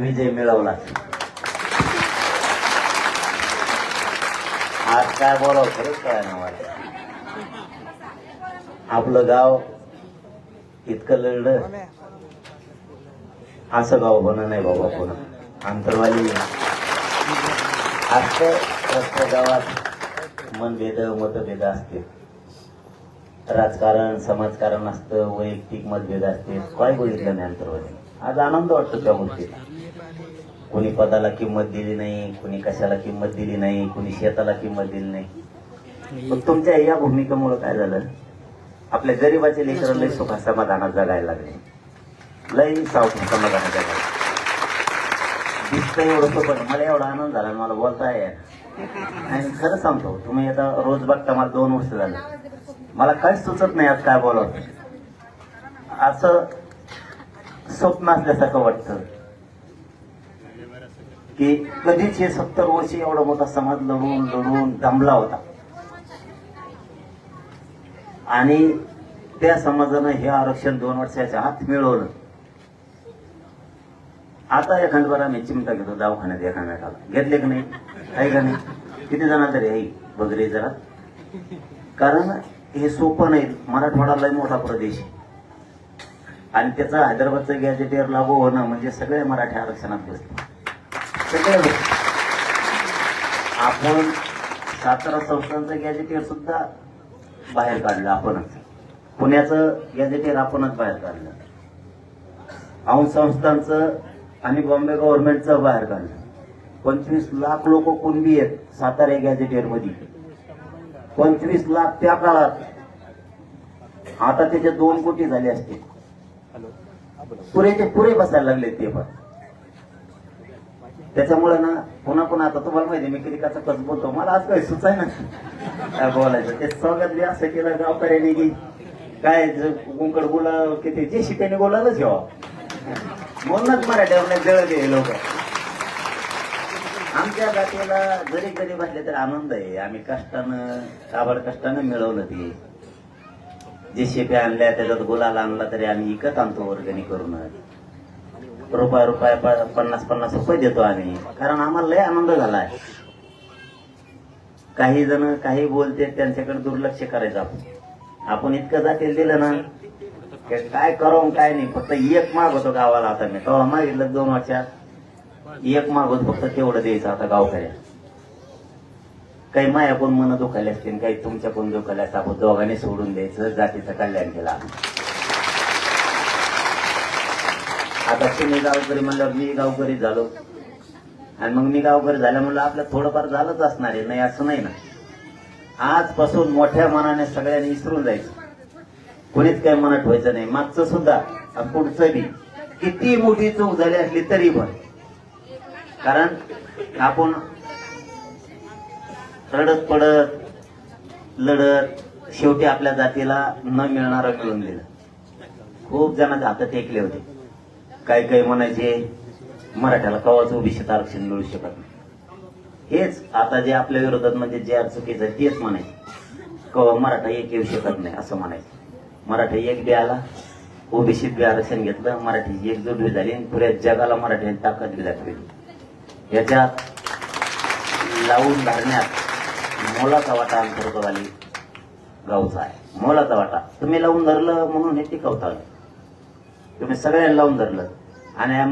विजय मिळवला. आज काय बोलावं खरंच काय ना मला. आपलं गाव इतकं लढलं, असं गाव होणं नाही बाबा पुन्हा. अंतरवाली असतं प्रत्येक गावात मनभेद मतभेद असते, राजकारण समाजकारण असतं, वैयक्तिक मतभेद असते. काय बघितलं नाही अंतरवाली. आज आनंद वाटतो त्या गोष्टीला. कोणी पदाला किंमत दिली नाही, कोणी कशाला किंमत दिली नाही, कोणी शेताला किंमत दिली नाही. पण तुमच्या या भूमिकेमुळे काय झालं, आपल्या गरीबाचे लेकरं लय सुखा समाधानात जगायला लागले, लय सावकाश समाधानात जगायला दिसतं. एवढं पण मला एवढा आनंद झाला, मला बोलता आहे. आणि खरं सांगतो, तुम्ही आता रोज बघता, मला 2 वर्ष झालं, मला काहीच सुचत नाही आज काय बोलावं. असं स्वप्न असल्यासारखं वाटतं की कधीच हे 70 वर्ष एवढा मोठा समाज लढून लढून दमला होता आणि त्या समाजानं हे आरक्षण 2 वर्षाच्या आत मिळवलं. आता एखाद्या आम्ही चिमटा घेतो दवाखान्यात, एखाद्याला घेतले की नाही, आहे का नाही, किती जण तरी आहे बगरे जरा. कारण हे सोपं नाही. मराठवाडा लय मोठा प्रदेश आहे आणि त्याचा हैदराबादचं गॅजेटियर लागू होणं म्हणजे सगळे मराठी आरक्षणात बसले. सगळे आपण सातारा संस्थांचं गॅजेटियर सुद्धा बाहेर काढलं आपणच. पुण्याचं गॅजेटियर आपणच बाहेर काढलं. औंध संस्थांचं आणि बॉम्बे गव्हर्नमेंटचं बाहेर काढलं. 25 लाख लोक कुणबी आहेत सातारा गॅजेटियर मध्ये. 25 लाख त्या काळात. आता त्याचे 2 कोटी झाले असते. पुरेचे पुरे बसायला लागले ते पण. त्याच्यामुळे ना पुन्हा पुन्हा आता तुम्हाला माहिती मी कधी कसा कच बोलतो, मला आज काही सुचाय ना काय बोलायचं. ते स्वागत बी असं केलं गावकऱ्याने की काय कुंकड बोला किती जे शिकायने बोलायलाच घ्यावा म्हणूनच मराठ्यावर जळले लोक. आमच्या जातीला जरी गरीब असले तरी आनंद आहे. आम्ही कष्टानं काबड कष्टानं मिळवलं ते. जे शेपे आणल्या त्याच्यात गुलाल आणला तरी आम्ही विकत आणतो वर्गणी करून. रुपया 50 रुपये देतो आम्ही, कारण आम्हाला लय आनंद झालाय. काही जण काही बोलते त्यांच्याकडे दुर्लक्ष करायचं. आपण इतकं जातील दिलं ना काय करावं काय नाही. फक्त एक माग होतो गावाला. आता मी तेव्हा मागितलं 2 वर्षात एक माग होत, फक्त तेवढं द्यायचं. आता गावकऱ्या काही माया कोण मन दुखायला असतील, काही तुमच्या कोण दुखायला असतं. आपण दोघांनी सोडून द्यायचं, जातीचं कल्याण केलं. आता तुम्ही गावकरी म्हणल्यावर मी गावकरी झालो आणि मग मी गावकरी झाल्या म्हणलं आपलं थोडंफार झालंच असणार आहे. नाही असं नाही ना. आजपासून मोठ्या मनाने सगळ्यांनी विसरून जायचं. कोणीच काही मनात ठेवायचं नाही. मागचं सुद्धा पुढचं बी किती मोठी चूक झाली असली तरी पण. कारण आपण रडत पडत लढत शेवटी आपल्या जातीला न मिळणारं मिळून दिलं. खूप जणांचे हात टेकले होते. काही काही म्हणायचे मराठ्याला कवाच ओबीसीत आरक्षण मिळू शकत नाही. हेच आता जे आपल्या विरोधात म्हणजे जे चुकीचं आहे तेच म्हणायचे. कवा मराठा एक येऊ शकत नाही असं म्हणायचं. मराठा एक बी आला, ओबीसीत बी आरक्षण घेतलं, मराठी एकजूट बी झाली आणि पुऱ्या जगाला मराठ्यांनी ताकद बी दाखवली. याच्यात लावून धरण्यात मोलाचा वाटा अंतर्गतवाली गावचा आहे. मोलाचा वाटा. तुम्ही लावून धरलं म्हणून हे टिकवता आलं. तुम्ही सगळ्यांना लावून धरलं आणि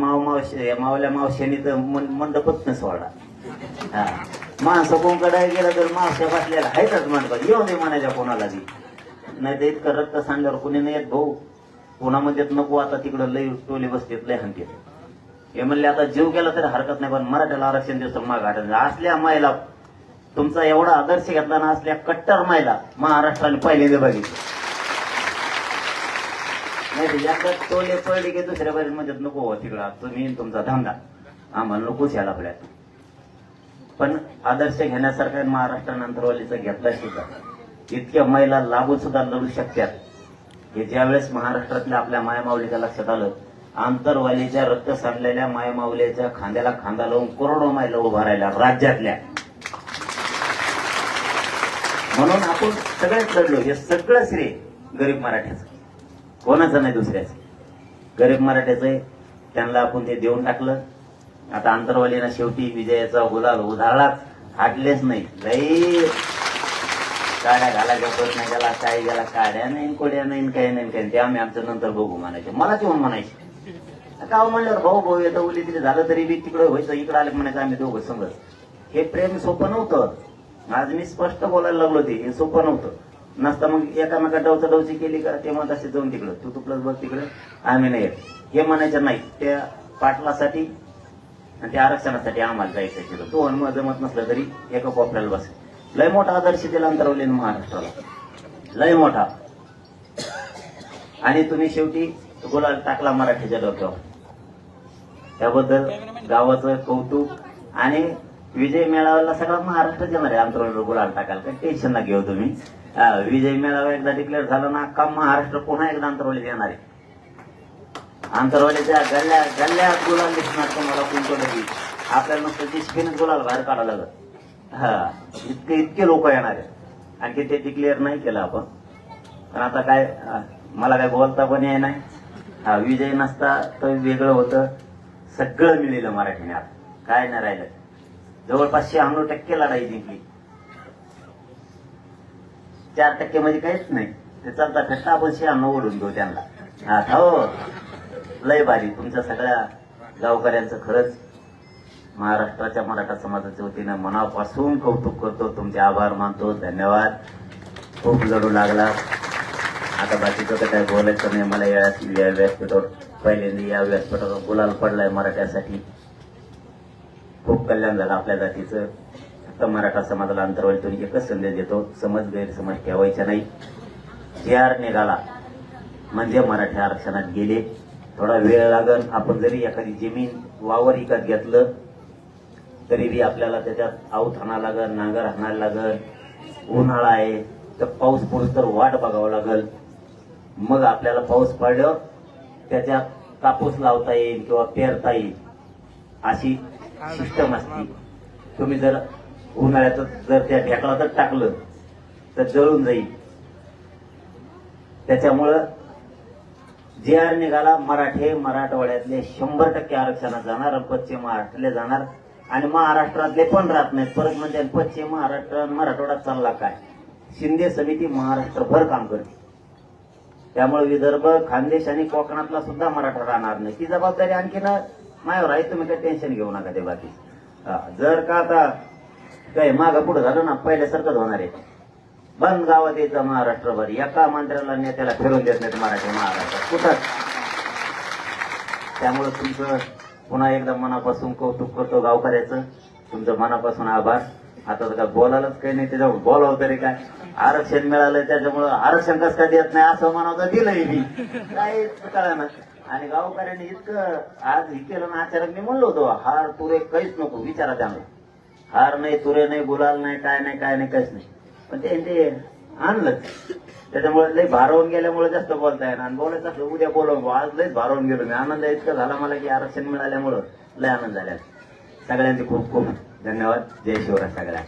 मावल्या मावश्यानी तर मंडपच न सोडला. हा माणसं कोणकडे गेलं तर मावश्या बसलेला आहेतच मंडपात. येऊ दे म्हणायच्या कोणाला बी. नाही तर इतकं रक्त सांडल्यावर कोणी नाही येत भाऊ. कोणामध्ये नको आता तिकडं लय टोले बसतेत लय हंकेत. हे म्हणले आता जीव गेला तरी हरकत नाही पण मराठ्याला आरक्षण दिवस माग हटत. असल्या महिला तुमचा एवढा आदर्श घेतला ना, असल्या कट्टर महिला महाराष्ट्राने पहिल्यांदा बघितले. नाही तर टोले पडले की दुसऱ्या बाजू मध्ये नको तिकडं तुम्ही तुमचा धंदा आम्हाला नकोच यायला पडल्या. पण आदर्श घेण्यासारखा महाराष्ट्रानंतरवालीचा घेतला सुद्धा. इतक्या महिला लागून सुद्धा लढू शकतात. हे ज्यावेळेस महाराष्ट्रातल्या आपल्या मायमाऊलीच्या लक्षात आलं, आंतरवालीच्या रक्त सांडलेल्या मायमाऊलीच्या खांद्याला खांदा लावून करोडो महिला उभा राहिल्या राज्यातल्या. म्हणून आपण सगळेच लढलो. हे सगळं श्रेय गरीब मराठ्याचं, कोणाचं नाही दुसऱ्याचं. गरीब मराठ्याचं त्यांना आपण ते देऊन टाकलं आता आंतरवालीनं शेवटी विजयाचा गुलाल उधाळलाच, हाटलेच नाही. लई काड्या घालायचा प्रश्न गेला, काय गेला, काड्या नाही कोड्या नाही काही नाही काही, ते आम्ही आमचं नंतर बघू म्हणायचे. मलाच येऊन म्हणायचे गाव म्हणल्यावर भाऊ भाऊ येतं उली तिथे झालं तरी बी तिकडे व्हायचं, इकडे आलं म्हणायचं आम्ही दोघं समज. हे प्रेम सोपं नव्हतं. आज मी स्पष्ट बोलायला लागलो, ते हे सोपं नव्हतं. नसता मग एकामेका डवची केली का ते म्हणत असे जाऊन तिकडं तू प्लस बघ तिकडे आम्ही नाही येत हे म्हणायचं नाही. त्या पाटलासाठी आणि त्या आरक्षणासाठी आम्हाला जायचं तिथं. तो हनुमान जमत नसलं तरी एका कोपऱ्याला बस. लय मोठा आदर्श दिला अंतरवलीनं महाराष्ट्राला, लय मोठा. आणि तुम्ही शेवटी गुलाल टाकला मराठीच्या डोक्यावर, त्याबद्दल गावाचं कौतुक. आणि विजय मेळाव्याला सगळा महाराष्ट्र येणार आहे अंतरवलीवर गुलाल टाकायला, काही टेन्शन ना घेऊ तुम्ही. विजय मेळावा एकदा डिक्लेअर झाला ना, अख्खा महाराष्ट्र पुन्हा एकदा अंतरवलीत येणार आहे. अंतरवलीच्या गल्ल्या गल्ल्यात गुलाल दिसणार तुम्हाला कोणतं. आपल्याला नुसतं जिस्पीनच गुलाल बाहेर काढावं लागत. हा, इतके लोक येणार आहेत. आणखी ते डिक्लेअर नाही केलं आपण, पण आता काय मला काय बोलता पण येत नाही. हा, विजय नसता तर वेगळं होतं. सगळं मिळेलं मराठीने, आता काय नाही राहिलं. जवळपास 96% लढाई जिंकली. 4% म्हणजे काहीच नाही. ते चालता फिरता आपण 96 ओढून देऊ त्यांना. हा हो, लय भारी. तुमच्या सगळ्या गावकऱ्यांचं खरंच महाराष्ट्राच्या मराठा समाजाच्या वतीनं मनापासून कौतुक करतो. तुमचे आभार मानतो, धन्यवाद. खूप लढू लागला. आता बाकीचं तर काय बोलायचं नाही. मला या व्यासपीठावर पहिल्यांदा या व्यासपीठावर गुलाल पडलाय मराठ्यासाठी. खूप कल्याण झालं आपल्या जातीचं. फक्त मराठा समाजाला अंतरवलीतून एकच संदेश देतो, समज गैरसमज ठेवायचा नाही. JR निघाला म्हणजे मराठी आरक्षणात गेले. थोडा वेळ लागल. आपण जरी एखादी जमीन वावर विकत घेतलं तरी बी आपल्याला त्याच्यात आऊत हाणावं लागल, नांगर हाणायला लागल. उन्हाळा आहे तर पाऊस पडूस तर वाट बघावं लागल. मग आपल्याला पाऊस पडल्यावर त्याच्यात कापूस लावता येईल किंवा पेरता येईल अशी सिस्टम असते. तुम्ही जर उन्हाळ्यात जर त्या ढेकळातच टाकलं तर जळून जाईल. त्याच्यामुळं JR निघाला. मराठवाड्यातले 100% आरक्षणात जाणार, पश्चिम महाराष्ट्राला जाणार. आणि महाराष्ट्रातले पण राहत नाहीत. परत म्हणजे पश्चिम महाराष्ट्र मराठवाड्यात चालला काय. शिंदे समिती महाराष्ट्रभर काम करते. त्यामुळे विदर्भ, खानदेश आणि कोकणातला सुद्धा मराठा राहणार नाही. ती जबाबदारी आणखीन माझ्यावर आहे. तुम्ही काही टेन्शन घेऊ नका ते बाकी. जर का आता काही मागं पुढे झालं ना, पहिल्यासारखंच होणार आहे. बंद गावात यायचं महाराष्ट्रभर. एका मंत्र्याला नेत्याला फिरून देत नाहीत मराठी महाराष्ट्रात कुठंच. त्यामुळे तुमचं पुन्हा एकदा मनापासून कौतुक करतो गावकऱ्याचं. तुमचं मनापासून आभार. आता तर काय बोलायलाच काही नाही, त्याच्यावर बोलावं तरी काय. आरक्षण मिळालं त्याच्यामुळं आरक्षण कसं काय देत नाही असं म्हणावं दिलंय मी, काहीच कळा ना. आणि गावकऱ्यांनी इतकं आज हे केलं ना. आचार्य मी म्हणलो होतो हार तुरे काहीच नको विचारा त्यांना. हार नाही, तुरे नाही, गुलाल नाही, काय नाही, काय नाही, काहीच नाही. पण ते आणलं. त्याच्यामुळे लय भारावून गेल्यामुळे जास्त बोलता येणार. आणि बोलायचं असलं उद्या बोलव. आज लयच भारावून गेलो मी. आनंद इतका झाला मला की आरक्षण मिळाल्यामुळं लय आनंद झाला. सगळ्यांचे खूप खूप धन्यवाद. जय शिवराय सगळ्या.